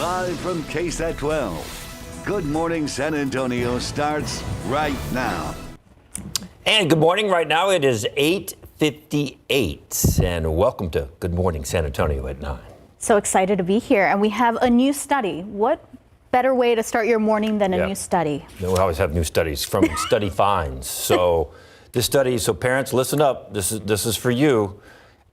Live from KSAT 12. Good Morning San Antonio starts right now. And good morning. Right now it is 8:58. And welcome to Good Morning San Antonio at 9. So excited to be here. And we have a new study. What better way to start your morning than a new study? We always have new studies from Study Finds. So this study, so parents, listen up. This is for you.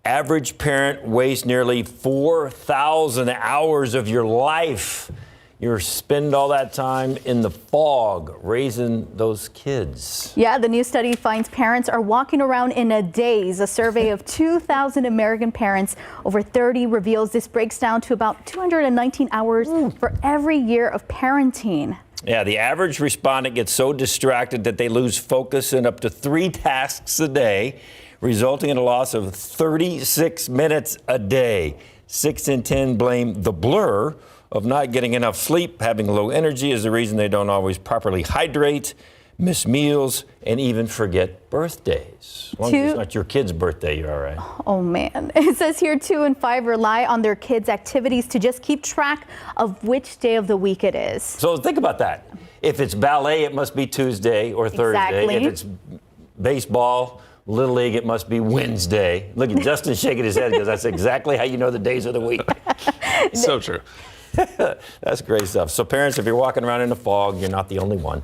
Average parent wastes nearly 4,000 hours of your life. You spend all that time in the fog raising those kids. Yeah, the new study finds parents are walking around in a daze. A survey of 2,000 American parents over 30 reveals this breaks down to about 219 hours for every year of parenting. Yeah, the average respondent gets so distracted that they lose focus in up to 3 tasks a day, resulting in a loss of 36 minutes a day. 6 in 10 blame the blur of not getting enough sleep. Having low energy is the reason they don't always properly hydrate, miss meals, and even forget birthdays. As long as it's not your kid's birthday, you're all right. Oh, man. It says here 2 in 5 rely on their kids' activities to just keep track of which day of the week it is. So think about that. If it's ballet, it must be Tuesday or Thursday. Exactly. If it's baseball, Little League, it must be Wednesday. Look at Justin shaking his head because that's exactly how you know the days of the week. So true. That's great stuff. So parents, if you're walking around in the fog, you're not the only one.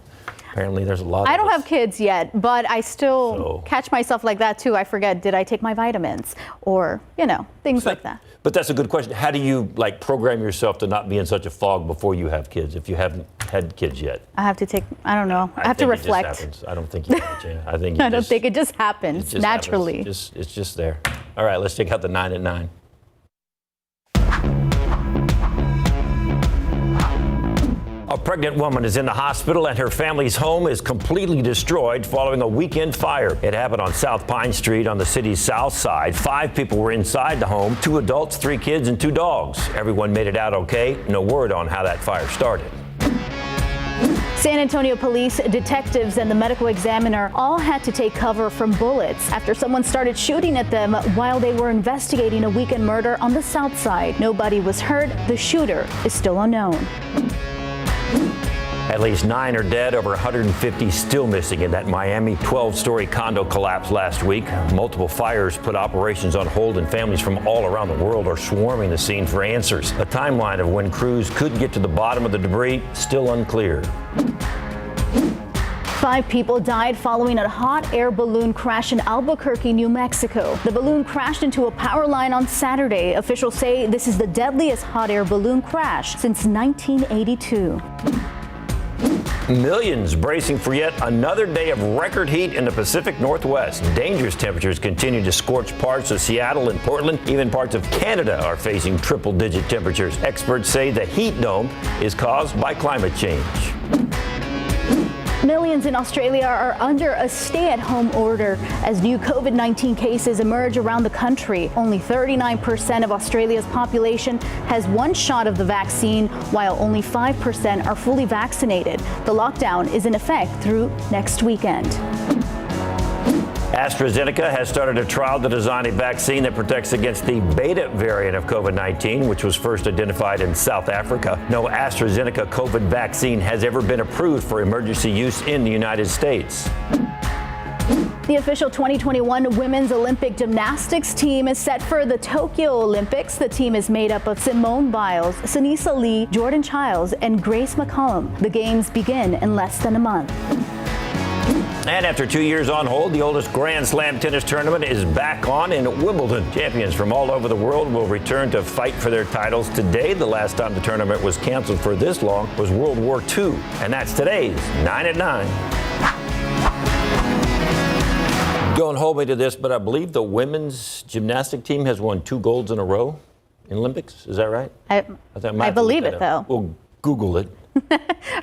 Apparently there's a lot I of don't us. have kids yet, but I still catch myself like that too. I forget, did I take my vitamins? Or, things like that. But that's a good question. How do you program yourself to not be in such a fog before you have kids if you haven't had kids yet? I have to take, I don't know. I have to reflect. I don't think you have a chance. I think I don't think it just happens naturally. It's just there. All right, let's check out the 9 at 9. A pregnant woman is in the hospital and her family's home is completely destroyed following a weekend fire. It happened on South Pine Street on the city's south side. 5 people were inside the home, 2 adults, 3 kids, and 2 dogs. Everyone made it out okay. No word on how that fire started. San Antonio police, detectives, and the medical examiner all had to take cover from bullets after someone started shooting at them while they were investigating a weekend murder on the south side. Nobody was hurt. The shooter is still unknown. At least 9 are dead, over 150 still missing in that Miami 12-story condo collapse last week. Multiple fires put operations on hold and families from all around the world are swarming the scene for answers. A timeline of when crews could get to the bottom of the debris still unclear. 5 people died following a hot air balloon crash in Albuquerque, New Mexico. The balloon crashed into a power line on Saturday. Officials say this is the deadliest hot air balloon crash since 1982. Millions bracing for yet another day of record heat in the Pacific Northwest. Dangerous temperatures continue to scorch parts of Seattle and Portland. Even parts of Canada are facing triple-digit temperatures. Experts say the heat dome is caused by climate change. Millions in Australia are under a stay-at-home order as new COVID-19 cases emerge around the country. Only 39% of Australia's population has 1 shot of the vaccine, while only 5% are fully vaccinated. The lockdown is in effect through next weekend. ASTRAZENECA has started a trial to design a vaccine that protects against the beta variant of COVID-19, which was first identified in South Africa. No ASTRAZENECA COVID vaccine has ever been approved for emergency use in the United States. The official 2021 Women's Olympic Gymnastics team is set for the Tokyo Olympics. The team is made up of Simone Biles, Sunisa Lee, Jordan Childs, and Grace McCollum. The games begin in less than a month. And after 2 years on hold, the oldest Grand Slam tennis tournament is back on in Wimbledon. Champions from all over the world will return to fight for their titles today. The last time the tournament was canceled for this long was World War II. And that's today's 9 at 9. Don't hold me to this, but I believe the women's gymnastic team has won 2 golds in a row in Olympics. Is that right? I believe it, though. We'll Google it.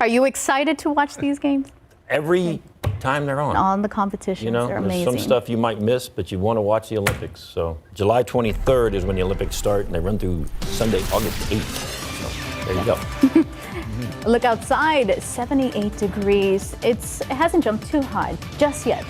Are you excited to watch these games? Every time they're on. The competitions, they're amazing. There's some stuff you might miss, but you want to watch the Olympics. So July 23rd is when the Olympics start, and they run through Sunday, August 8th. So there you go. Look outside, 78 degrees. It hasn't jumped too high just yet.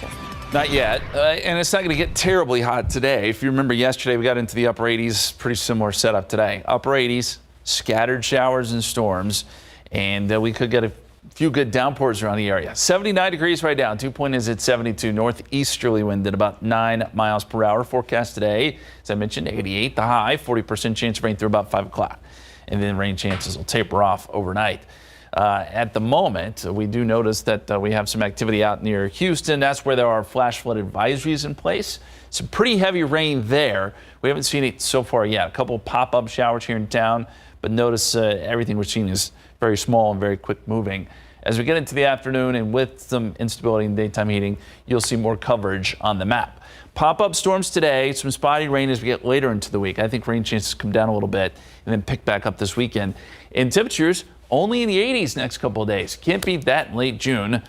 Not yet, and it's not going to get terribly hot today. If you remember yesterday, we got into the upper 80s, pretty similar setup today. Upper 80s, scattered showers and storms, and we could get a few good downpours around the area. 79 degrees right now. Dew point is at 72. Northeasterly wind at about 9 miles per hour. Forecast today, as I mentioned, 88 the high, 40% chance of rain through about 5 o'clock. And then rain chances will taper off overnight. At the moment, we do notice that we have some activity out near Houston. That's where there are flash flood advisories in place. Some pretty heavy rain there. We haven't seen it so far yet. A couple pop-up showers here in town, but notice everything we're seeing is very small and very quick moving. As we get into the afternoon and with some instability in daytime heating, you'll see more coverage on the map. Pop-up storms today, some spotty rain as we get later into the week. I think rain chances come down a little bit and then pick back up this weekend. And temperatures only in the 80s next couple of days. Can't beat that in late June.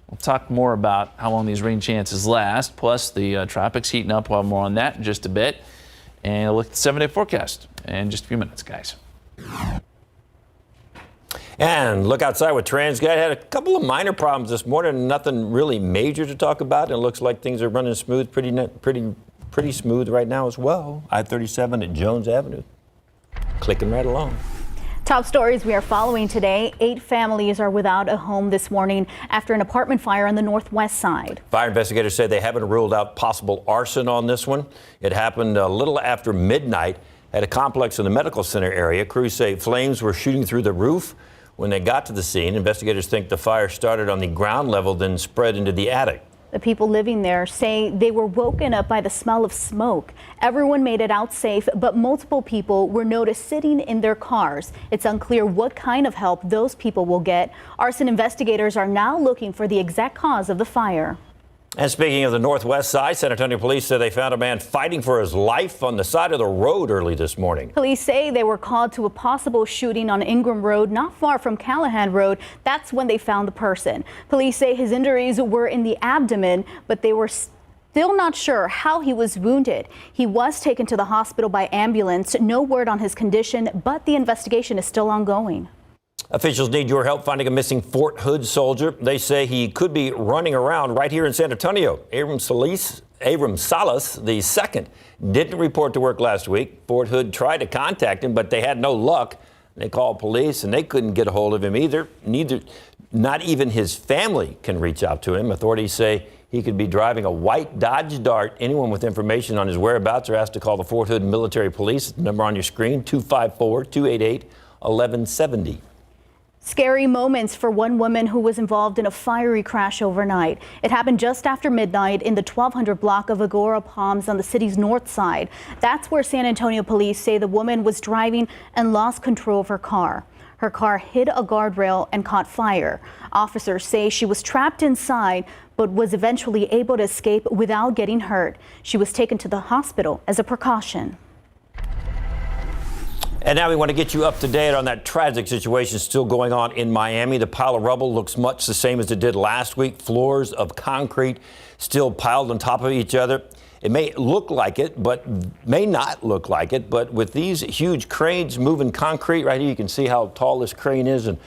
We'll talk more about how long these rain chances last. Plus, the tropics heating up. We'll have more on that in just a bit. And look at the 7-day forecast in just a few minutes, guys. And look outside with TransGuide. Had a couple of minor problems this morning. Nothing really major to talk about. It looks like things are running smooth, pretty smooth right now as well. I-37 at Jones Avenue. Clicking right along. Top stories we are following today. 8 families are without a home this morning after an apartment fire on the northwest side. Fire investigators say they haven't ruled out possible arson on this one. It happened a little after midnight at a complex in the medical center area. Crews say flames were shooting through the roof. When they got to the scene, investigators think the fire started on the ground level, then spread into the attic. The people living there say they were woken up by the smell of smoke. Everyone made it out safe, but multiple people were noticed sitting in their cars. It's unclear what kind of help those people will get. Arson investigators are now looking for the exact cause of the fire. And speaking of the northwest side, San Antonio police said they found a man fighting for his life on the side of the road early this morning. Police say they were called to a possible shooting on Ingram Road, not far from Callahan Road. That's when they found the person. Police say his injuries were in the abdomen, but they were still not sure how he was wounded. He was taken to the hospital by ambulance. No word on his condition, but the investigation is still ongoing. Officials need your help finding a missing Fort Hood soldier. They say he could be running around right here in San Antonio. Abram Salas II didn't report to work last week. Fort Hood tried to contact him, but they had no luck. They called police, and they couldn't get a hold of him either. Not even his family can reach out to him. Authorities say he could be driving a white Dodge Dart. Anyone with information on his whereabouts are asked to call the Fort Hood Military Police. The number on your screen, 254-288-1170. Scary moments for one woman who was involved in a fiery crash overnight. It happened just after midnight in the 1200 block of Agora Palms on the city's north side. That's where San Antonio police say the woman was driving and lost control of her car. Her car hit a guardrail and caught fire. Officers say she was trapped inside, but was eventually able to escape without getting hurt. She was taken to the hospital as a precaution. And now we want to get you up to date on that tragic situation still going on in Miami. The pile of rubble looks much the same as it did last week. Floors of concrete still piled on top of each other. It may look like it, but may not look like it. But with these huge cranes moving concrete, right here you can see how tall this crane is and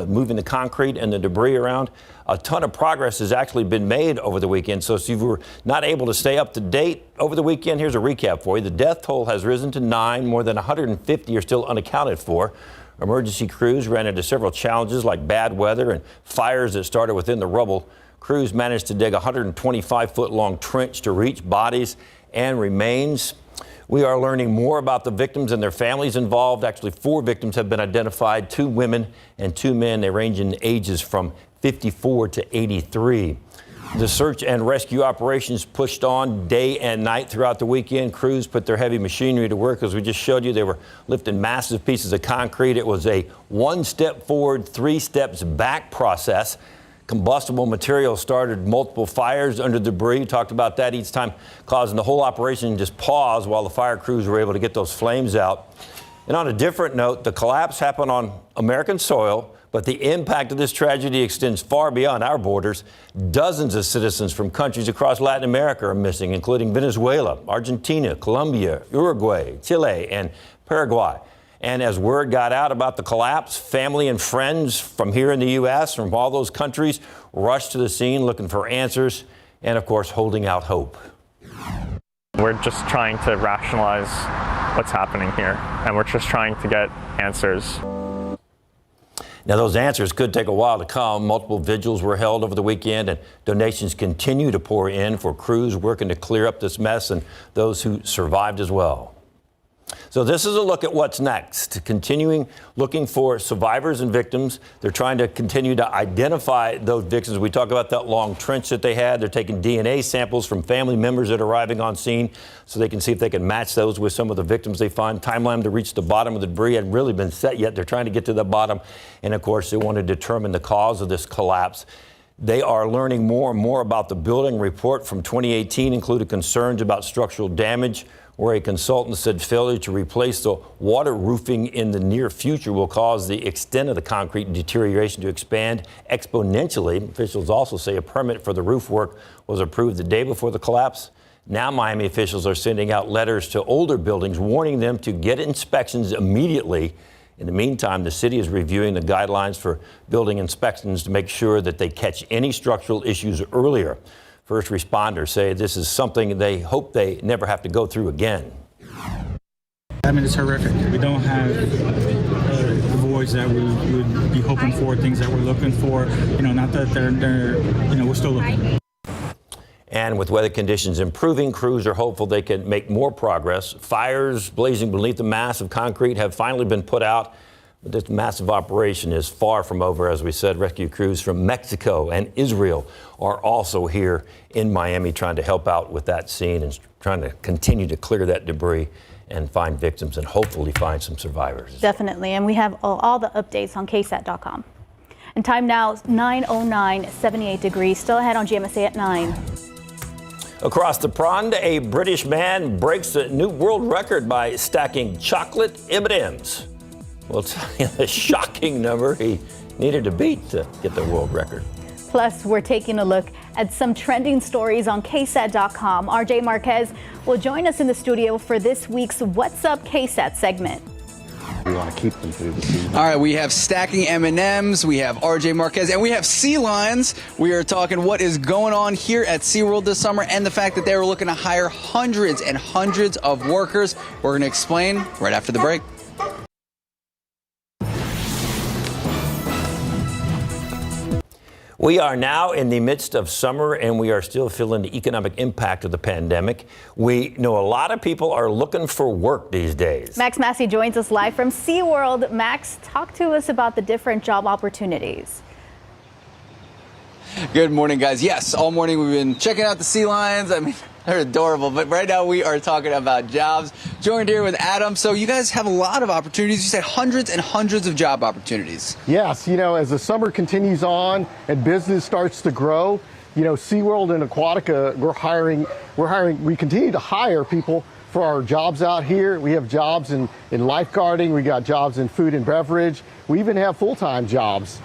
moving the concrete and the debris around. A ton of progress has actually been made over the weekend. So if you were not able to stay up to date over the weekend, here's a recap for you. The death toll has risen to 9. More than 150 are still unaccounted for. Emergency crews ran into several challenges like bad weather and fires that started within the rubble. Crews managed to dig a 125-foot-long trench to reach bodies and remains. We are learning more about the victims and their families involved. Actually, 4 victims have been identified, 2 women and 2 men. They range in ages from 54 to 83. The search and rescue operations pushed on day and night throughout the weekend. Crews put their heavy machinery to work. As we just showed you, they were lifting massive pieces of concrete. It was a 1 step forward, 3 steps back process. Combustible material started multiple fires under debris. We talked about that each time, causing the whole operation to just pause while the fire crews were able to get those flames out. And on a different note, the collapse happened on American soil, but the impact of this tragedy extends far beyond our borders. Dozens of citizens from countries across Latin America are missing, including Venezuela, Argentina, Colombia, Uruguay, Chile, and Paraguay. And as word got out about the collapse, family and friends from here in the U.S., from all those countries, rushed to the scene looking for answers and, of course, holding out hope. We're just trying to rationalize what's happening here, and we're just trying to get answers. Now, those answers could take a while to come. Multiple vigils were held over the weekend, and donations continue to pour in for crews working to clear up this mess and those who survived as well. So this is a look at what's next. Continuing looking for survivors and victims. They're trying to continue to identify those victims. We talk about that long trench that they had. They're taking DNA samples from family members that are arriving on scene so they can see if they can match those with some of the victims they find. Timeline to reach the bottom of the debris hadn't really been set yet. They're trying to get to the bottom. And of course, they want to determine the cause of this collapse. They are learning more and more about the building. Report from 2018 included concerns about structural damage, where a consultant said failure to replace the waterproofing in the near future will cause the extent of the concrete deterioration to expand exponentially. Officials also say a permit for the roof work was approved the day before the collapse. Now Miami officials are sending out letters to older buildings warning them to get inspections immediately. In the meantime, the city is reviewing the guidelines for building inspections to make sure that they catch any structural issues earlier. First responders say this is something they hope they never have to go through again. I mean, it's horrific. We don't have the voids that we would be hoping for, things that we're looking for. You know, not that they're we're still looking. And with weather conditions improving, crews are hopeful they can make more progress. Fires blazing beneath the mass of concrete have finally been put out. But this massive operation is far from over. As we said, rescue crews from Mexico and Israel are also here in Miami trying to help out with that scene and trying to continue to clear that debris and find victims and hopefully find some survivors. Definitely. And we have all the updates on KSAT.com. And time now, 9:09, 78 degrees. Still ahead on GMSA at 9. Across the pond, a British man breaks a new world record by stacking chocolate M&Ms. We'll tell you the shocking number he needed to beat to get the world record. Plus, we're taking a look at some trending stories on KSAT.com. RJ Marquez will join us in the studio for this week's What's Up KSAT segment. We want to keep them through the season. All right, we have stacking M&Ms, we have RJ Marquez, and we have sea lions. We are talking what is going on here at SeaWorld this summer and the fact that they were looking to hire hundreds and hundreds of workers. We're going to explain right after the break. We are now in the midst of summer, and we are still feeling the economic impact of the pandemic. We know a lot of people are looking for work these days. Max Massey joins us live from SeaWorld. Max, talk to us about the different job opportunities. Good morning, guys. Yes, all morning we've been checking out the sea lions. I mean, they're adorable, but right now we are talking about jobs. Joined here with Adam. So you guys have a lot of opportunities. You said hundreds and hundreds of job opportunities. Yes, you know, as the summer continues on and business starts to grow, you know, SeaWorld and Aquatica, we continue to hire people for our jobs out here. We have jobs in lifeguarding. We got jobs in food and beverage. We even have full-time jobs.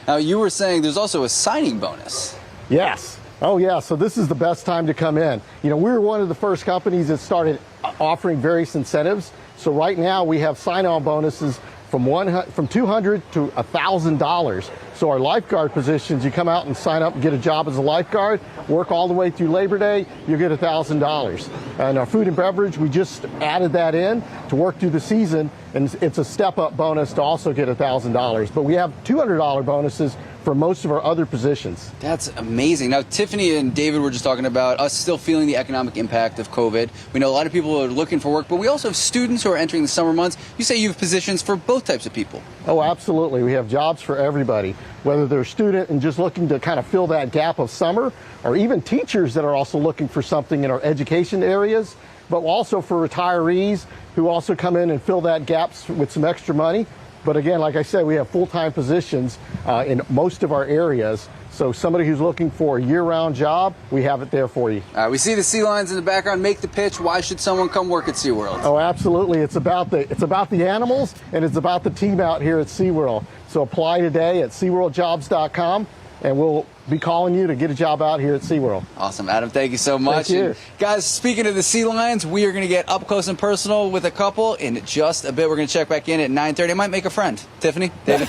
Now, you were saying there's also a signing bonus. Yes. Oh, yeah. So this is the best time to come in. You know, we were one of the first companies that started offering various incentives. So right now we have sign-on bonuses from $200 to $1,000. So our lifeguard positions, you come out and sign up and get a job as a lifeguard, work all the way through Labor Day, you get $1,000. And our food and beverage, we just added that in to work through the season, and it's a step-up bonus to also get $1,000. But we have $200 bonuses for most of our other positions. That's amazing. Now, Tiffany and David were just talking about us still feeling the economic impact of COVID. We know a lot of people are looking for work, but we also have students who are entering the summer months. You say you have positions for both types of people. Oh, absolutely. We have jobs for everybody, whether they're a student and just looking to kind of fill that gap of summer, or even teachers that are also looking for something in our education areas, but also for retirees who also come in and fill that gap with some extra money. But again, like I said, we have full-time positions in most of our areas. So somebody who's looking for a year-round job, we have it there for you. We see the sea lions in the background. Make the pitch. Why should someone come work at SeaWorld? Oh, absolutely. It's about the animals, and it's about the team out here at SeaWorld. So apply today at SeaWorldJobs.com, and we'll be calling you to get a job out here at SeaWorld. Awesome, Adam. Thank you so much. Thank you. And guys, speaking of the sea lions, we are going to get up close and personal with a couple in just a bit. We're going to check back in at 9:30. I might make a friend. Tiffany, David.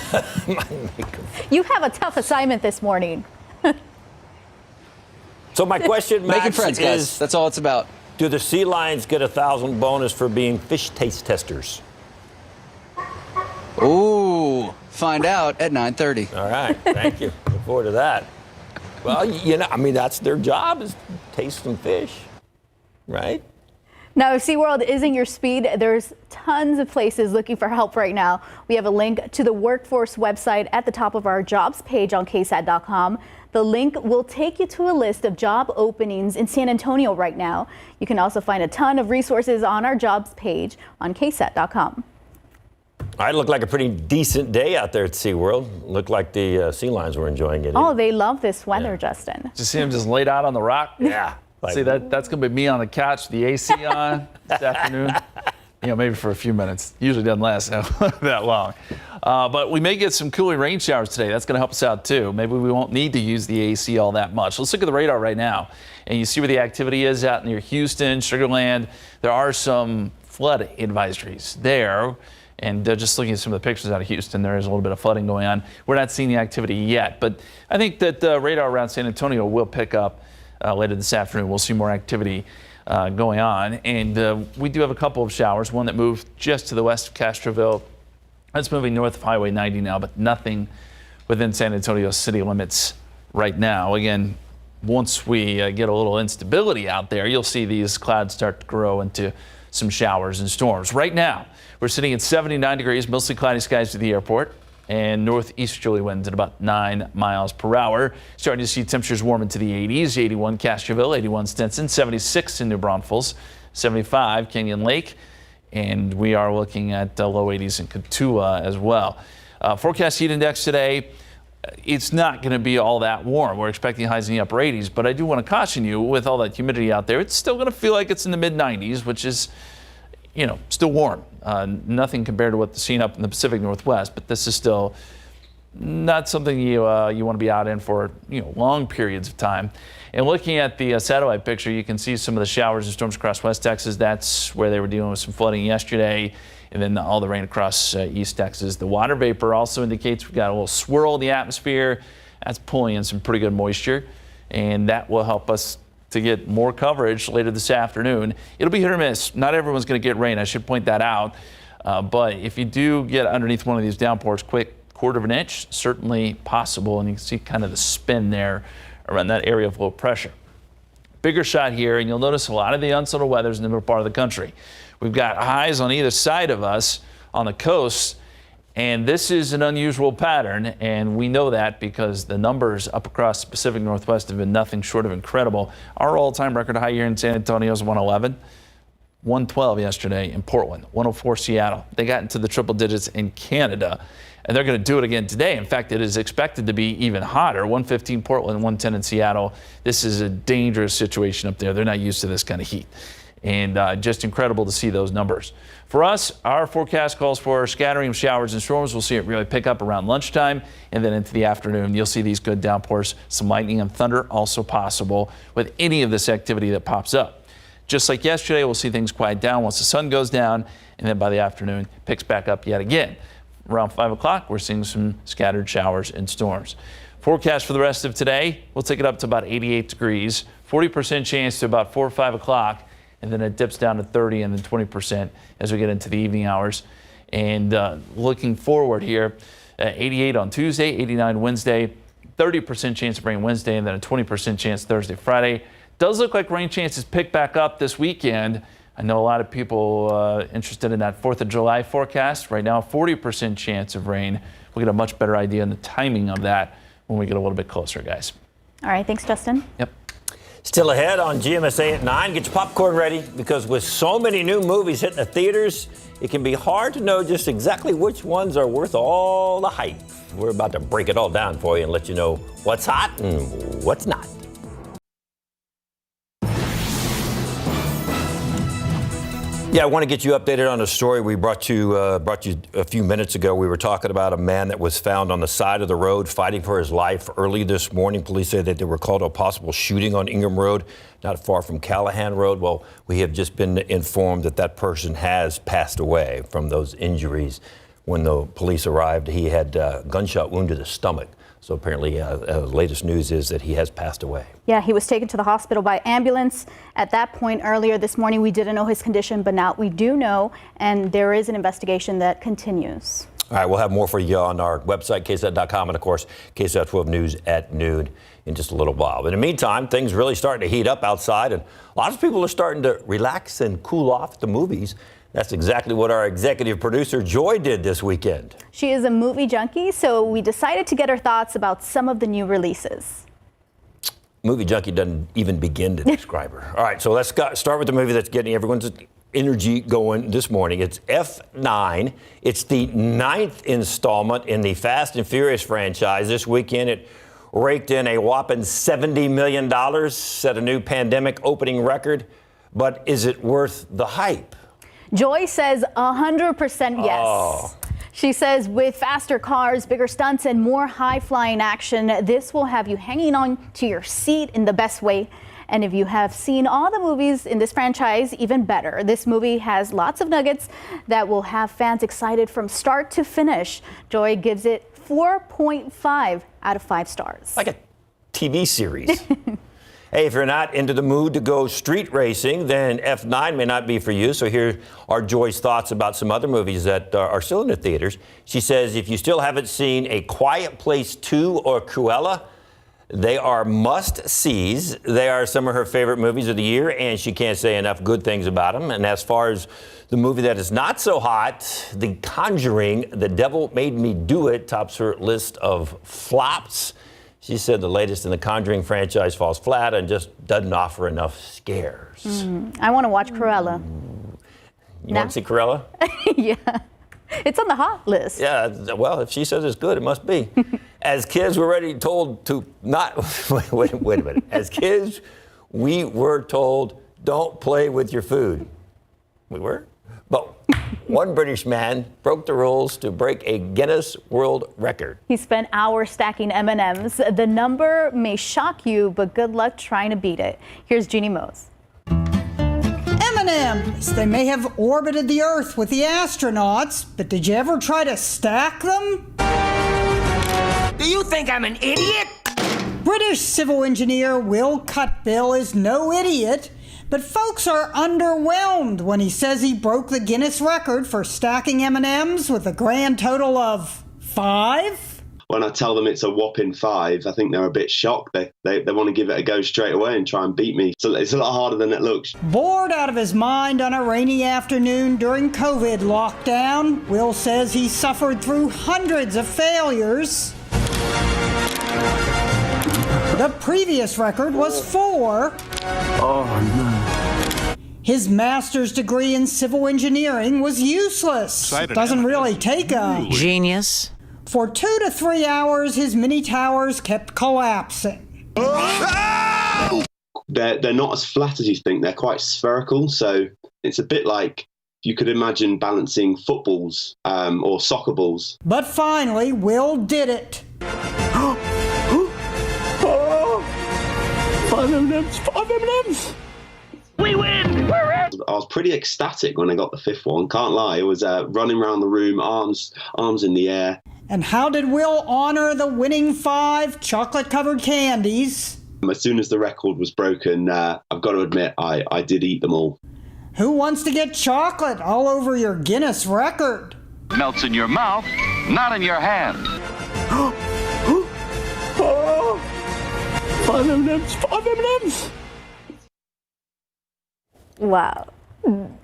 You have a tough assignment this morning. So my question, Max, making friends, guys. That's all it's about. Do the sea lions get 1,000 bonus for being fish taste testers? Ooh, find out at 9:30. All right, thank you. Look forward to that. Well, that's their job, is tasting fish, right? Now, if SeaWorld isn't your speed, there's tons of places looking for help right now. We have a link to the workforce website at the top of our jobs page on KSAT.com. The link will take you to a list of job openings in San Antonio right now. You can also find a ton of resources on our jobs page on KSAT.com. All right, looked like a pretty decent day out there at SeaWorld. Looked like the sea lions were enjoying it. Oh, they love this weather, Justin. Just see them just laid out on the rock? Yeah. See, that's going to be me on the couch, the AC on this afternoon. Maybe for a few minutes. Usually doesn't last that long. But we may get some cooling rain showers today. That's going to help us out, too. Maybe we won't need to use the AC all that much. Let's look at the radar right now. And you see where the activity is out near Houston, Sugar Land. There are some flood advisories there. And just looking at some of the pictures out of Houston, there is a little bit of flooding going on. We're not seeing the activity yet, but I think that the radar around San Antonio will pick up later this afternoon. We'll see more activity going on. And we do have a couple of showers, one that moved just to the west of Castroville. That's moving north of Highway 90 now, but nothing within San Antonio city limits right now. Again, once we get a little instability out there, you'll see these clouds start to grow into some showers and storms. Right now, we're sitting at 79 degrees, mostly cloudy skies to the airport, and northeasterly winds at about 9 miles per hour. Starting to see temperatures warm into the 80s, 81 Castroville, 81 Stinson, 76 in New Braunfels, 75 Canyon Lake, and we are looking at low 80s in Katua as well. Forecast heat index today, it's not going to be all that warm. We're expecting highs in the upper 80s, but I do want to caution you with all that humidity out there, it's still going to feel like it's in the mid 90s, which is still warm. Nothing compared to what's seen up in the Pacific Northwest, but this is still not something you want to be out in for long periods of time. And looking at the satellite picture, you can see some of the showers and storms across West Texas. That's where they were dealing with some flooding yesterday, and then all the rain across East Texas. The water vapor also indicates we've got a little swirl in the atmosphere. That's pulling in some pretty good moisture, and that will help us to get more coverage later this afternoon. It'll be hit or miss. Not everyone's going to get rain. I should point that out. But if you do get underneath one of these downpours, quick quarter of an inch, certainly possible. And you can see kind of the spin there around that area of low pressure. Bigger shot here, and you'll notice a lot of the unsettled weather is in the middle part of the country. We've got highs on either side of us on the coast. And this is an unusual pattern, and we know that because the numbers up across the Pacific Northwest have been nothing short of incredible. Our all-time record high here in San Antonio is 111, 112 yesterday in Portland, 104 Seattle. They got into the triple digits in Canada, and they're going to do it again today. In fact, it is expected to be even hotter, 115 Portland, 110 in Seattle. This is a dangerous situation up there. They're not used to this kind of heat, and just incredible to see those numbers. For us, our forecast calls for scattering of showers and storms. We'll see it really pick up around lunchtime, and then into the afternoon, you'll see these good downpours. Some lightning and thunder also possible with any of this activity that pops up. Just like yesterday, we'll see things quiet down once the sun goes down, and then by the afternoon, picks back up yet again. Around 5 o'clock, we're seeing some scattered showers and storms. Forecast for the rest of today, we'll take it up to about 88 degrees, 40% chance to about 4 or 5 o'clock. And then it dips down to 30 and then 20% as we get into the evening hours. And looking forward here, 88 on Tuesday, 89 Wednesday, 30% chance of rain Wednesday, and then a 20% chance Thursday, Friday. Does look like rain chances pick back up this weekend. I know a lot of people interested in that 4th of July forecast. Right now, 40% chance of rain. We'll get a much better idea on the timing of that when we get a little bit closer, guys. All right, thanks, Justin. Yep. Still ahead on GMSA at 9. Get your popcorn ready, because with so many new movies hitting the theaters, it can be hard to know just exactly which ones are worth all the hype. We're about to break it all down for you and let you know what's hot and what's not. Yeah, I want to get you updated on a story we brought you a few minutes ago. We were talking about a man that was found on the side of the road fighting for his life early this morning. Police say that they were called to a possible shooting on Ingham Road, not far from Callahan Road. Well, we have just been informed that that person has passed away from those injuries. When the police arrived, he had a gunshot wound to the stomach. So apparently, the latest news is that he has passed away. Yeah, he was taken to the hospital by ambulance. At that point earlier this morning, we didn't know his condition, but now we do know, and there is an investigation that continues. All right, we'll have more for you on our website, KSAT.com, and of course, KSAT 12 News at noon in just a little while. But in the meantime, things really starting to heat up outside, and lots of people are starting to relax and cool off at the movies. That's exactly what our executive producer, Joy, did this weekend. She is a movie junkie, so we decided to get her thoughts about some of the new releases. Movie junkie doesn't even begin to describe her. All right, so let's start with the movie that's getting everyone's energy going this morning. It's F9. It's the 9th installment in the Fast and Furious franchise. This weekend, it raked in a whopping $70 million, set a new pandemic opening record. But is it worth the hype? Joy says 100% yes. Oh. She says with faster cars, bigger stunts, and more high-flying action, this will have you hanging on to your seat in the best way. And if you have seen all the movies in this franchise, even better. This movie has lots of nuggets that will have fans excited from start to finish. Joy gives it 4.5 out of 5 stars. Like a TV series. Hey, if you're not into the mood to go street racing, then F9 may not be for you. So here are Joy's thoughts about some other movies that are still in the theaters. She says if you still haven't seen A Quiet Place 2 or Cruella, they are must-sees. They are some of her favorite movies of the year, and she can't say enough good things about them. And as far as the movie that is not so hot, The Conjuring, The Devil Made Me Do It, tops her list of flops. She said the latest in the Conjuring franchise falls flat and just doesn't offer enough scares. I want to watch Cruella. You want to see Cruella? Yeah. It's on the hot list. Yeah, well, if she says it's good, it must be. As kids, we're already told to not, wait a minute. As kids, we were told don't play with your food. We were? But one British man broke the rules to break a Guinness World Record. He spent hours stacking M&Ms. The number may shock you, but good luck trying to beat it. Here's Jeannie Mose. M&Ms. They may have orbited the Earth with the astronauts, but did you ever try to stack them? Do you think I'm an idiot? British civil engineer Will Cutbill is no idiot, but folks are underwhelmed when he says he broke the Guinness record for stacking M&Ms with a grand total of 5. When I tell them it's a whopping 5, I think they're a bit shocked. They want to give it a go straight away and try and beat me. So it's a lot harder than it looks. Bored out of his mind on a rainy afternoon during COVID lockdown, Will says he suffered through hundreds of failures. The previous record was 4. Oh, no. His master's degree in civil engineering was useless. Doesn't really take a genius. For 2 to 3 hours, his mini towers kept collapsing. They're not as flat as you think. They're quite spherical. So it's a bit like you could imagine balancing footballs or soccer balls. But finally, Will did it. 5 M&Ms. We win! We're out! I was pretty ecstatic when I got the 5th one. Can't lie. It was running around the room, arms in the air. And how did Will honor the winning 5 chocolate-covered candies? As soon as the record was broken, I've got to admit, I did eat them all. Who wants to get chocolate all over your Guinness record? Melts in your mouth, not in your hand. 5 M&Ms. Wow.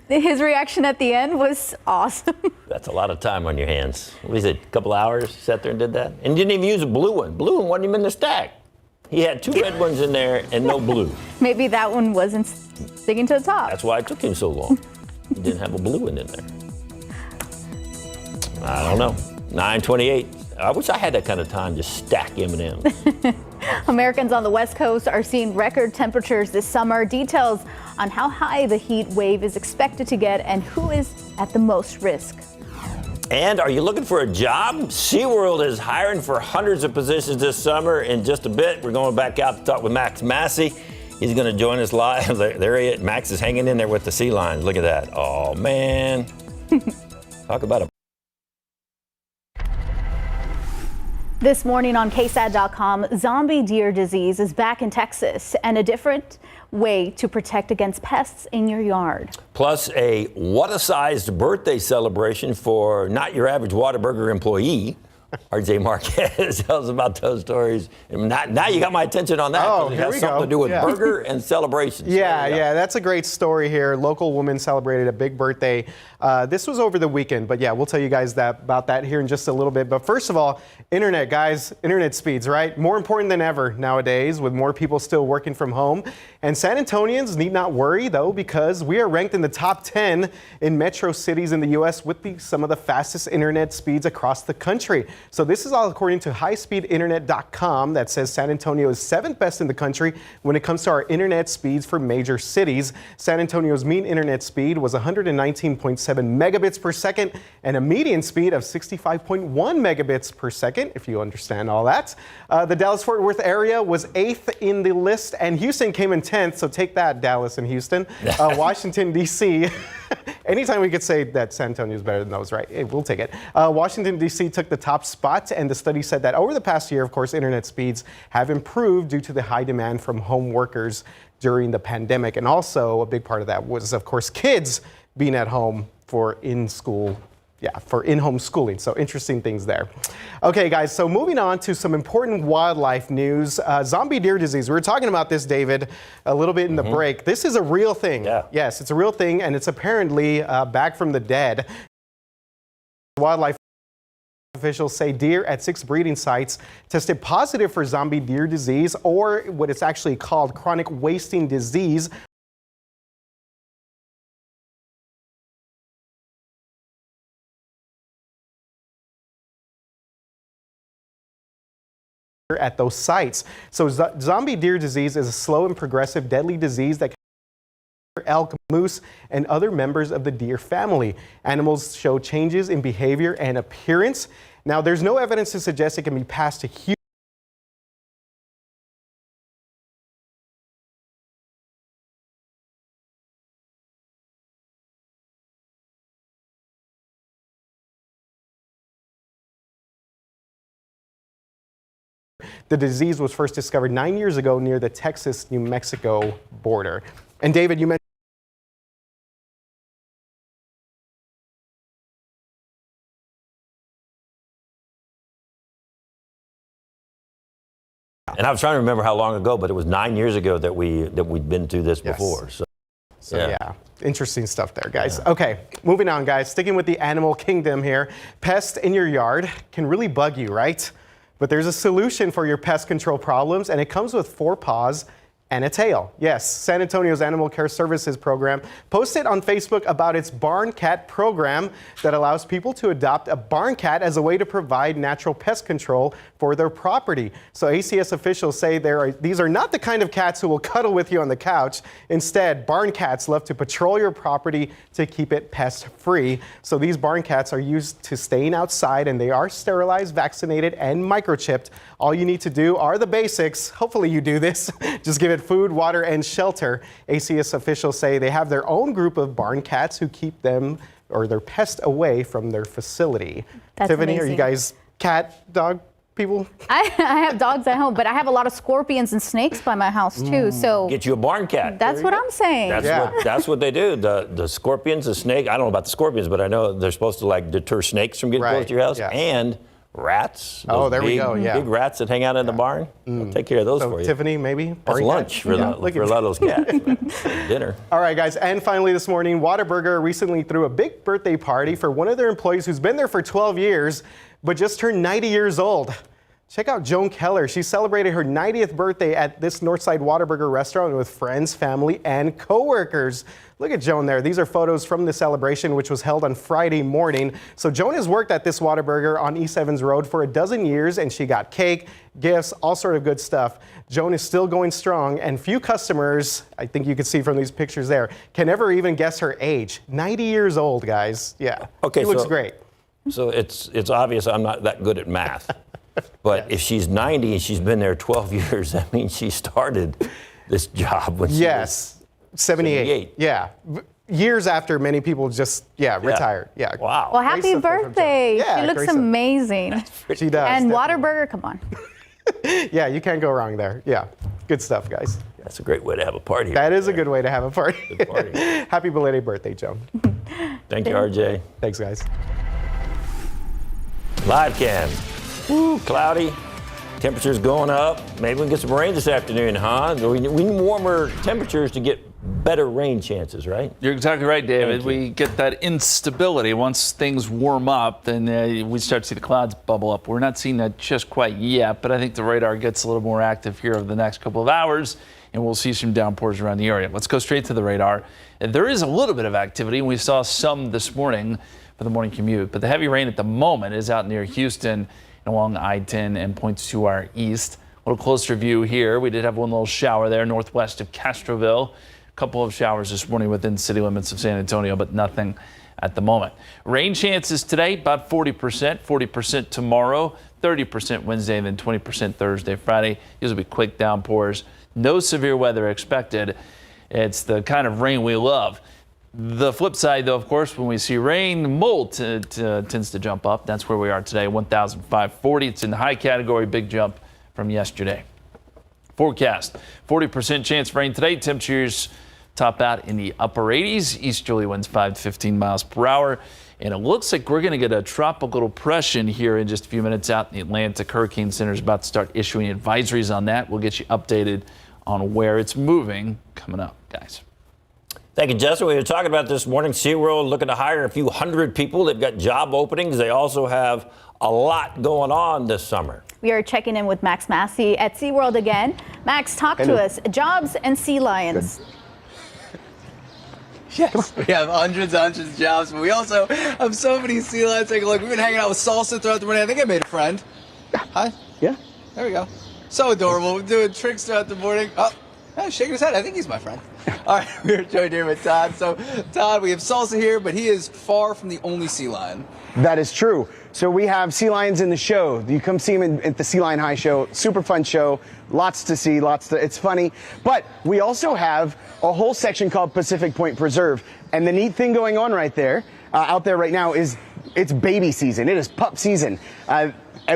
His reaction at the end was awesome. That's a lot of time on your hands. What is it, a couple hours? Sat there and did that? And didn't even use a blue one. Blue one wasn't even in the stack. He had 2 red ones in there and no blue. Maybe that one wasn't sticking to the top. That's why it took him so long. He didn't have a blue one in there. I don't know. 9:28. I wish I had that kind of time to stack M&Ms. Americans on the West Coast are seeing record temperatures this summer. Details on how high the heat wave is expected to get and who is at the most risk. And are you looking for a job? SeaWorld is hiring for hundreds of positions this summer. In just a bit, we're going back out to talk with Max Massey. He's going to join us live. There he is. Max is hanging in there with the sea lions. Look at that. Oh, man. Talk about a This morning on KSAT.com, zombie deer disease is back in Texas and a different way to protect against pests in your yard. Plus, a what-a-sized birthday celebration for not your average Whataburger employee. RJ Marquez tells us about those stories. And now you got my attention on that. Oh, it here has we something go. to do with Yeah. burger and celebrations. Yeah, that's a great story here. Local woman celebrated a big birthday. This was over the weekend, but yeah, we'll tell you guys about that here in just a little bit. But first of all, internet, guys, internet speeds, right? More important than ever nowadays, with more people still working from home. And San Antonians need not worry, though, because we are ranked in the top 10 in metro cities in the U.S. with some of the fastest internet speeds across the country. So this is all according to highspeedinternet.com that says San Antonio is 7th best in the country when it comes to our internet speeds for major cities. San Antonio's mean internet speed was 119.7 megabits per second and a median speed of 65.1 megabits per second, if you understand all that. The Dallas-Fort Worth area was 8th in the list, and Houston came in 10th, so take that, Dallas and Houston. Washington, D.C., anytime we could say that San Antonio is better than those, right? We'll take it. Washington, D.C. took the top spot, and the study said that over the past year, of course, internet speeds have improved due to the high demand from home workers during the pandemic. And also a big part of that was, of course, kids being at home for in-home schooling. So interesting things there. Okay, guys, so moving on to some important wildlife news. Zombie deer disease. We were talking about this, David, a little bit in the break. This is a real thing. Yeah. Yes, it's a real thing, and it's apparently back from the dead. Wildlife officials say deer at 6 breeding sites tested positive for zombie deer disease, or what it's actually called, chronic wasting disease. At those sites. So zombie deer disease is a slow and progressive deadly disease that can elk, moose, and other members of the deer family. Animals show changes in behavior and appearance. Now, there's no evidence to suggest it can be passed to humans. The disease was first discovered 9 years ago near the Texas-New Mexico border. And David, you mentioned And I was trying to remember how long ago, but it was 9 years ago that we'd been through this before. So yeah, interesting stuff there, guys. Yeah. Okay, moving on, guys. Sticking with the animal kingdom here. Pests in your yard can really bug you, right? But there's a solution for your pest control problems, and it comes with 4 paws and a tail. Yes, San Antonio's Animal Care Services program posted on Facebook about its barn cat program that allows people to adopt a barn cat as a way to provide natural pest control for their property. So ACS officials say these are not the kind of cats who will cuddle with you on the couch. Instead, barn cats love to patrol your property to keep it pest-free. So these barn cats are used to staying outside, and they are sterilized, vaccinated, and microchipped. All you need to do are the basics. Hopefully you do this. Just give it food, water, and shelter. ACS officials say they have their own group of barn cats who keep them or their pests away from their facility. That's Tiffany, amazing. are you guys cat, dog people? I have dogs at home, but I have a lot of scorpions and snakes by my house too. So get you a barn cat. That's what I'm saying. That's what they do. The scorpions, the snake. I don't know about the scorpions, but I know they're supposed to like deter snakes from getting close to your house. Yeah. And rats. Oh, there we go. Yeah. Big rats that hang out in the barn. I'll take care of those for you. Tiffany, maybe? That's lunch for a lot of those cats. Dinner. All right, guys. And finally this morning, Whataburger recently threw a big birthday party for one of their employees who's been there for 12 years, but just turned 90 years old. Check out Joan Keller. She celebrated her 90th birthday at this Northside Whataburger restaurant with friends, family, and coworkers. Look at Joan there. These are photos from the celebration, which was held on Friday morning. So Joan has worked at this Whataburger on East Evans Road for 12 years, and she got cake, gifts, all sort of good stuff. Joan is still going strong, and few customers, I think you can see from these pictures there, can ever even guess her age. 90 years old, guys. Yeah. Okay, she looks great. So it's obvious I'm not that good at math. But if she's 90 and she's been there 12 years, that means she started this job when she was 78. Yeah. years after many people just, retired. Yeah. Wow. Well, happy birthday. Yeah, she looks great stuff. amazing. She does. And definitely. Whataburger, come on. Yeah, you can't go wrong there. Yeah. Good stuff, guys. That's a great way to have a party. That is a good way to have a party. Good party. Happy belated birthday, Joe. Thank you, RJ. Thanks, guys. Live cam. Woo, cloudy. Temperatures going up. Maybe we can get some rain this afternoon, huh? We need warmer temperatures to get better rain chances, right? You're exactly right, David. We get that instability. Once things warm up, then we start to see the clouds bubble up. We're not seeing that just quite yet, but I think the radar gets a little more active here over the next couple of hours, and we'll see some downpours around the area. Let's go straight to the radar. There is a little bit of activity, and we saw some this morning for the morning commute, but the heavy rain at the moment is out near Houston and along I-10 and points to our east. A little closer view here. We did have one little shower there northwest of Castroville. A couple of showers this morning within city limits of San Antonio, but nothing at the moment. Rain chances today, about 40%, 40% tomorrow, 30% Wednesday, and then 20% Thursday, Friday. These will be quick downpours. No severe weather expected. It's the kind of rain we love. The flip side, though, of course, when we see rain, mold tends to jump up. That's where we are today, 1,540. It's in the high category, big jump from yesterday. Forecast, 40% chance of rain today. Temperatures top out in the upper 80s. Easterly winds 5 to 15 miles per hour. And it looks like we're going to get a tropical depression here in just a few minutes out in the Atlantic. Hurricane Center is about to start issuing advisories on that. We'll get you updated on where it's moving coming up, guys. Thank you, Justin. We were talking about this morning. SeaWorld looking to hire a few hundred people. They've got job openings. They also have a lot going on this summer. We are checking in with Max Massey at SeaWorld again. Max, talk to us. Jobs and sea lions. Yes, we have hundreds of jobs, but we also have so many sea lions. Take a look. We've been hanging out with Salsa throughout the morning. I think I made a friend. Hi. Yeah. There we go. So adorable. We're doing tricks throughout the morning. Oh, shaking his head. I think he's my friend. All right, we're joined here with Todd. So, Todd, we have Salsa here, but he is far from the only sea lion. That is true. So we have sea lions in the show. You come see them at the Sea Lion High show. Super fun show. Lots to see. It's funny. But we also have a whole section called Pacific Point Preserve. And the neat thing going on right there, out there right now, is it's baby season. It is pup season.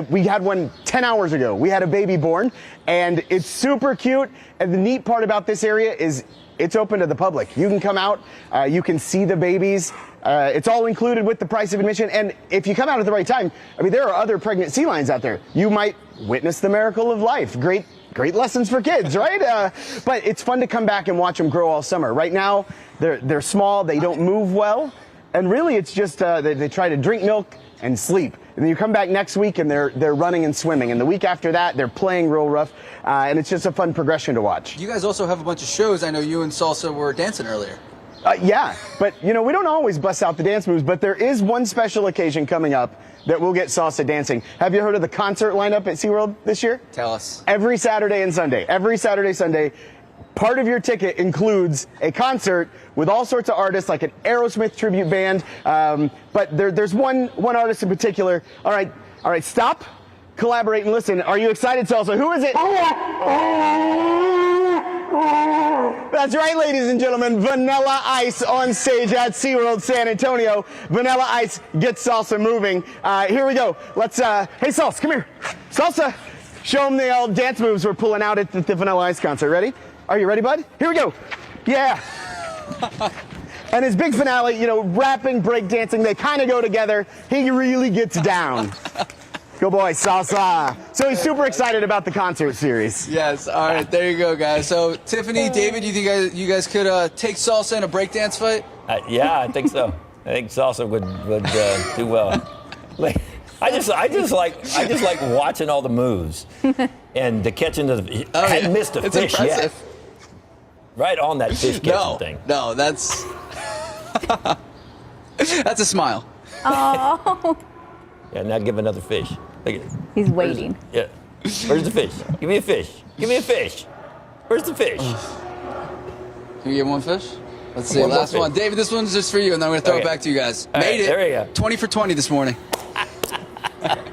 We had one 10 hours ago. We had a baby born, and it's super cute. And the neat part about this area is it's open to the public. You can come out, you can see the babies. It's all included with the price of admission. And if you come out at the right time, I mean, there are other pregnant sea lions out there. You might witness the miracle of life. Great lessons for kids, right? But it's fun to come back and watch them grow all summer. Right now, they're small, they don't move well. And really, it's just they try to drink milk and sleep. And then you come back next week and they're running and swimming. And the week after that, they're playing real rough. And it's just a fun progression to watch. You guys also have a bunch of shows. I know you and Salsa were dancing earlier. Yeah, but we don't always bust out the dance moves, but there is one special occasion coming up that we'll get Salsa dancing. Have you heard of the concert lineup at SeaWorld this year? Tell us. Every Saturday and Sunday. Every Saturday, Sunday. Part of your ticket includes a concert with all sorts of artists, like an Aerosmith tribute band. But there's one artist in particular. All right, stop, collaborate, and listen. Are you excited, Salsa? Who is it? That's right, ladies and gentlemen. Vanilla Ice on stage at SeaWorld San Antonio. Vanilla Ice gets Salsa moving. Here we go. Let's, hey, Salsa, come here. Salsa, show them the old dance moves we're pulling out at the Vanilla Ice concert. Ready? Are you ready, bud? Here we go. Yeah. And his big finale, rapping, breakdancing, they kind of go together. He really gets down. Go boy, Salsa. So he's super excited about the concert series. Yes, all right, there you go, guys. So, Tiffany, David, you think you guys could take Salsa in a breakdance fight? Yeah, I think so. I think Salsa would do well. I just like watching all the moves and the catching the. I hadn't missed a fish yet. Right on that fish catching thing. No, that's that's a smile. Oh. Yeah, now give another fish. Look at it. He's waiting. Where's the fish? Give me a fish. Give me a fish. Where's the fish? Can you get one fish? Let's see. Last one. David, this one's just for you, and then I'm going to throw it back to you guys. Made it. There you go. 20 for 20 this morning.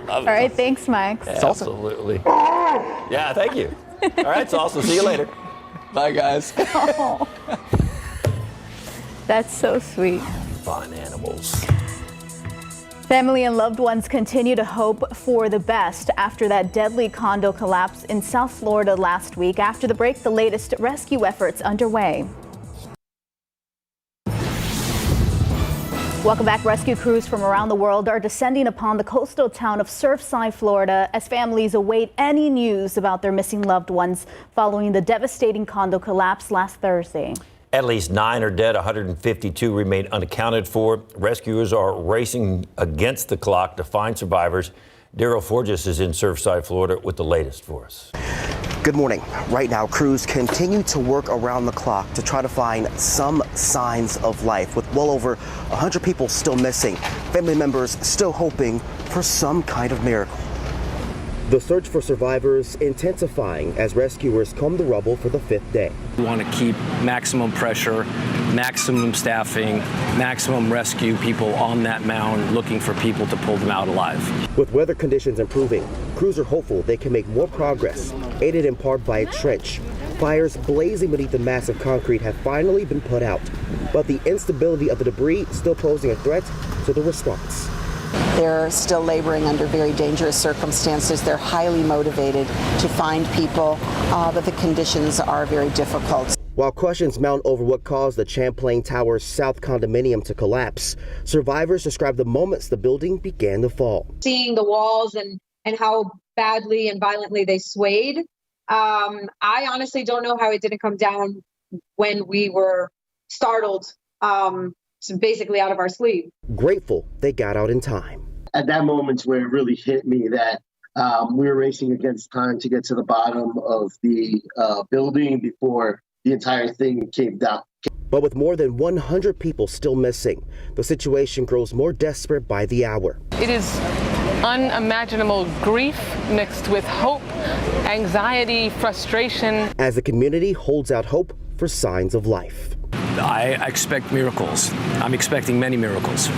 All right, thanks, Max. Absolutely. Yeah, thank you. All right, Salsa. See you later. Bye, guys. That's so sweet. Fun animals. Family and loved ones continue to hope for the best after that deadly condo collapse in South Florida last week. After the break, the latest rescue efforts underway. Welcome back. Rescue crews from around the world are descending upon the coastal town of Surfside, Florida, as families await any news about their missing loved ones following the devastating condo collapse last Thursday. At least 9 are dead, 152 remain unaccounted for. Rescuers are racing against the clock to find survivors. Daryl Forges is in Surfside, Florida with the latest for us. Good morning. Right now, crews continue to work around the clock to try to find some signs of life. With well over 100 people still missing, family members still hoping for some kind of miracle. The search for survivors intensifying as rescuers comb the rubble for the 5th day. We want to keep maximum pressure, maximum staffing, maximum rescue people on that mound looking for people to pull them out alive. With weather conditions improving, crews are hopeful they can make more progress, aided in part by a trench. Fires blazing beneath the massive concrete have finally been put out, but the instability of the debris still posing a threat to the response. They're still laboring under very dangerous circumstances. They're highly motivated to find people, but the conditions are very difficult. While questions mount over what caused the Champlain Tower's South condominium to collapse, survivors describe the moments the building began to fall. Seeing the walls and how badly and violently they swayed, I honestly don't know how it didn't come down when we were startled. Basically out of our sleep. Grateful they got out in time. At that moment where it really hit me that we were racing against time to get to the bottom of the building before the entire thing came down. But with more than 100 people still missing, the situation grows more desperate by the hour. It is unimaginable grief mixed with hope, anxiety, frustration. As the community holds out hope for signs of life. I expect miracles. I'm expecting many miracles.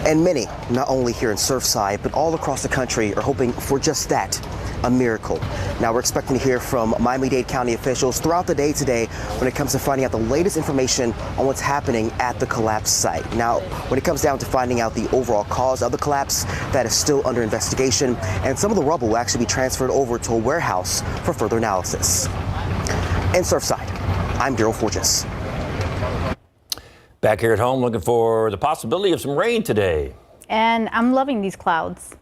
And many, not only here in Surfside, but all across the country are hoping for just that, a miracle. Now we're expecting to hear from Miami-Dade County officials throughout the day today when it comes to finding out the latest information on what's happening at the collapse site. Now, when it comes down to finding out the overall cause of the collapse, that is still under investigation, and some of the rubble will actually be transferred over to a warehouse for further analysis. In Surfside, I'm Daryl Forges. Back here at home, looking for the possibility of some rain today. And I'm loving these clouds.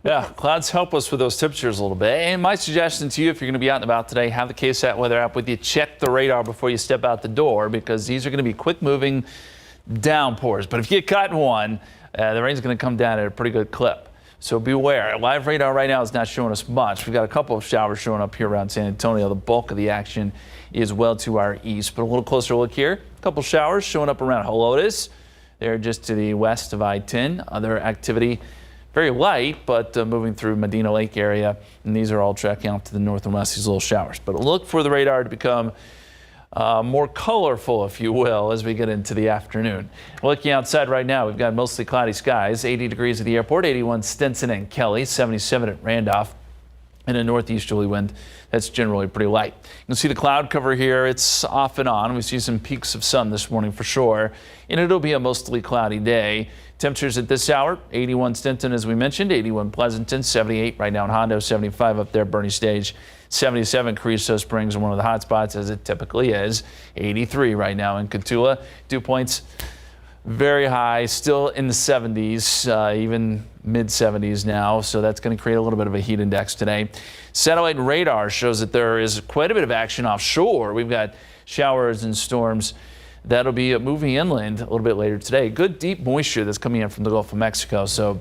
Yeah, clouds help us with those temperatures a little bit. And my suggestion to you, if you're going to be out and about today, have the KSAT weather app with you. Check the radar before you step out the door, because these are going to be quick-moving downpours. But if you get caught in one, the rain's going to come down at a pretty good clip. So beware. Live radar right now is not showing us much. We've got a couple of showers showing up here around San Antonio. The bulk of the action is well to our east. But a little closer look here. A couple showers showing up around Helotes. They're just to the west of I-10. Other activity very light, but moving through Medina Lake area. And these are all tracking off to the north and west, these little showers. But look for the radar to become more colorful, if you will, as we get into the afternoon. Looking outside right now, we've got mostly cloudy skies, 80 degrees at the airport, 81 Stinson and Kelly, 77 at Randolph, and a northeasterly wind that's generally pretty light. You can see the cloud cover here. It's off and on. We see some peaks of sun this morning for sure, and it'll be a mostly cloudy day. Temperatures at this hour, 81 Stinson, as we mentioned, 81 Pleasanton, 78 right now in Hondo, 75 up there, Bernie Stage, 77 Carrizo Springs, one of the hot spots as it typically is, 83 right now in Cotulla. Dew points very high, still in the 70s, even mid-70s now, so that's going to create a little bit of a heat index today. Satellite radar shows that there is quite a bit of action offshore. We've got showers and storms that'll be moving inland a little bit later today. Good deep moisture that's coming in from the Gulf of Mexico, so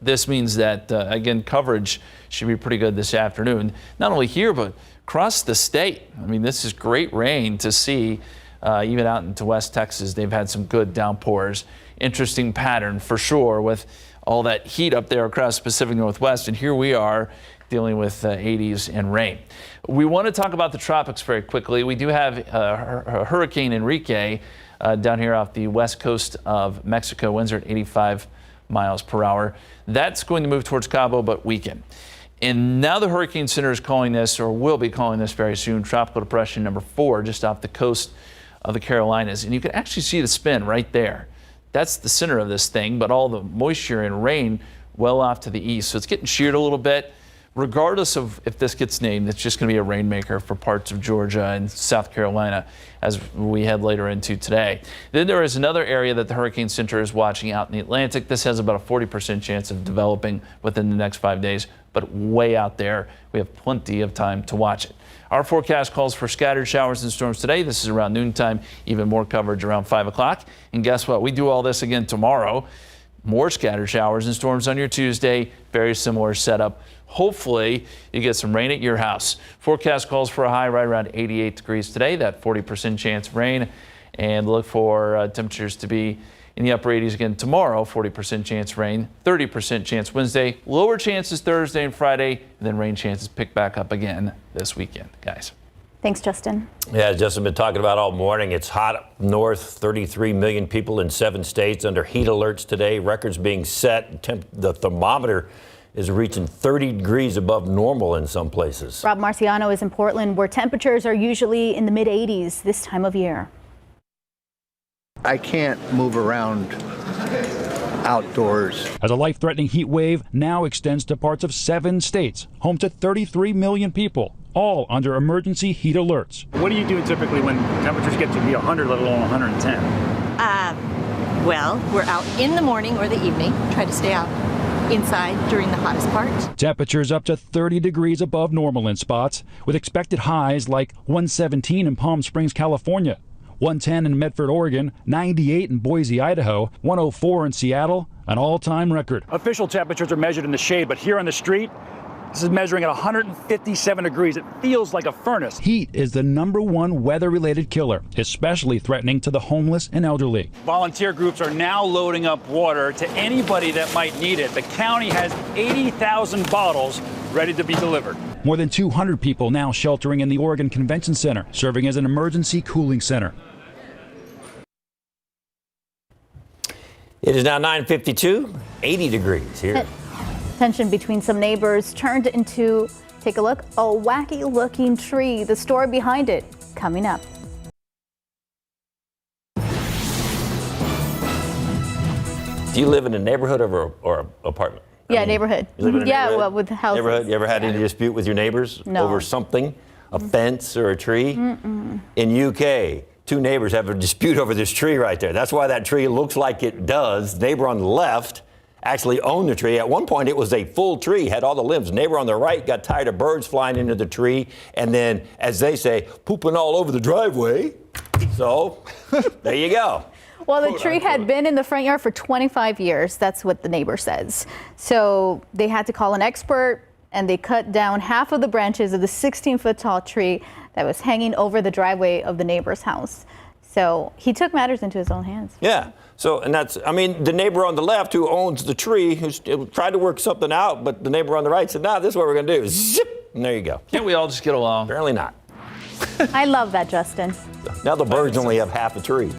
this means that, again, coverage should be pretty good this afternoon, not only here, but across the state. I mean, this is great rain to see. Even out into West Texas, they've had some good downpours. Interesting pattern for sure with all that heat up there across the Pacific Northwest. And here we are dealing with 80s and rain. We want to talk about the tropics very quickly. We do have Hurricane Enrique down here off the west coast of Mexico. Winds are at 85 miles per hour. That's going to move towards Cabo, but weaken. And now the Hurricane Center is calling this, or will be calling this very soon, Tropical Depression number 4, just off the coast of the Carolinas. And you can actually see the spin right there. That's the center of this thing, but all the moisture and rain well off to the east. So it's getting sheared a little bit. Regardless of if this gets named, it's just going to be a rainmaker for parts of Georgia and South Carolina as we head later into today. Then there is another area that the Hurricane Center is watching out in the Atlantic. This has about a 40% chance of developing within the next 5 days, but way out there. We have plenty of time to watch it. Our forecast calls for scattered showers and storms today. This is around noontime, even more coverage around 5 o'clock. And guess what? We do all this again tomorrow. More scattered showers and storms on your Tuesday. Very similar setup. Hopefully you get some rain at your house. Forecast calls for a high right around 88 degrees today. That 40% chance of rain. And look for temperatures to be in the upper 80s again tomorrow. 40% chance of rain, 30% chance Wednesday. Lower chances Thursday and Friday. And then rain chances pick back up again this weekend, guys. Thanks, Justin. Yeah, Justin been talking about all morning. It's hot up north. 33 million people in 7 states under heat alerts today. Records being set. The thermometer is reaching 30 degrees above normal in some places. Rob Marciano is in Portland, where temperatures are usually in the mid-80s this time of year. I can't move around outdoors. As a life-threatening heat wave now extends to parts of 7 states, home to 33 million people, all under emergency heat alerts. What do you do typically when temperatures get to be 100, let alone 110? Well, we're out in the morning or the evening, try to stay out inside during the hottest part. Temperatures up to 30 degrees above normal in spots, with expected highs like 117 in Palm Springs, California, 110 in Medford, Oregon, 98 in Boise, Idaho, 104 in Seattle, an all-time record. Official temperatures are measured in the shade, but here on the street, this is measuring at 157 degrees. It feels like a furnace. Heat is the #1 weather-related killer, especially threatening to the homeless and elderly. Volunteer groups are now loading up water to anybody that might need it. The county has 80,000 bottles ready to be delivered. More than 200 people now sheltering in the Oregon Convention Center, serving as an emergency cooling center. It is now 9:52, 80 degrees here. Tension between some neighbors turned into, take a look, a wacky looking tree. The story behind it coming up. Do you live in a neighborhood or apartment? Yeah, neighborhood. You live in a neighborhood? Well, with houses. Neighborhood? You ever had any dispute with your neighbors No. over something? A fence or a tree? Mm-mm. In UK, 2 neighbors have a dispute over this tree right there. That's why that tree looks like it does. Neighbor on the left actually owned the tree. At one point, it was a full tree, had all the limbs. Neighbor on the right got tired of birds flying into the tree, and then, as they say, pooping all over the driveway. So, there you go. Well, the tree had been in the front yard for 25 years. That's what the neighbor says. So they had to call an expert, and they cut down half of the branches of the 16-foot tall tree that was hanging over the driveway of the neighbor's house. So he took matters into his own hands. Yeah. So, and that's, I mean, the neighbor on the left who owns the tree, who tried to work something out, but the neighbor on the right said, no, this is what we're going to do. Zip! And there you go. Can't we all just get along? Apparently not. I love that, Justin. Now the birds only have half a tree.